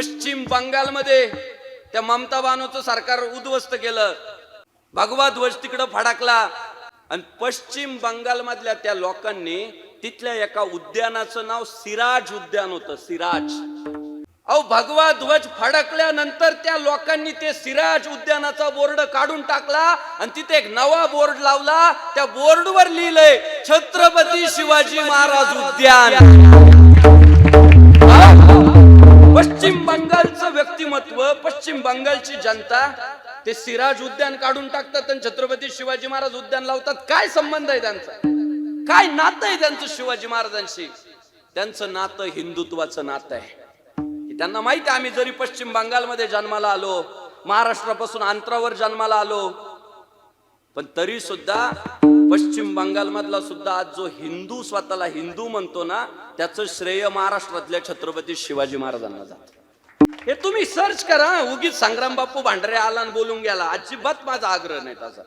पश्चिम बंगालमध्ये त्या ममता बानोचं सरकार उद्ध्वस्त केलं, भगवा ध्वज तिकडं फडकला आणि पश्चिम बंगाल मधल्या त्या लोकांनी तिथल्या एका उद्यानाचं नाव सिराज उद्यान होतं. सिराज. अहो, भगवा ध्वज फडकल्यानंतर त्या लोकांनी ते सिराज उद्यानाचा बोर्ड काढून टाकला आणि तिथे एक नवा बोर्ड लावला. त्या बोर्डवर लिहिलंय छत्रपती शिवाजी महाराज उद्यान. पश्चिम बंगालचं व्यक्तिमत्व, पश्चिम बंगालची जनता ते सिराज उद्यान काढून टाकतात आणि छत्रपती शिवाजी महाराज उद्यान लावतात. काय संबंध आहे त्यांचा? काय नातं आहे त्यांचं शिवाजी महाराजांशी? त्यांचं नातं हिंदुत्वाचं नातं आहे. त्यांना माहिती आहे आम्ही जरी पश्चिम बंगालमध्ये जन्माला आलो, महाराष्ट्रापासून अंतरावर जन्माला आलो, पण तरी सुद्धा पश्चिम बंगाल मधला सुद्धा आज जो हिंदू स्वतःला हिंदू म्हणतो ना, त्याचं श्रेय महाराष्ट्रातल्या छत्रपती शिवाजी महाराजांना जातं. हे तुम्ही सर्च करा. उगीच संग्राम बापू भांडरे आला आणि बोलून गेला, अजिबात माझा आग्रह नाही तसा.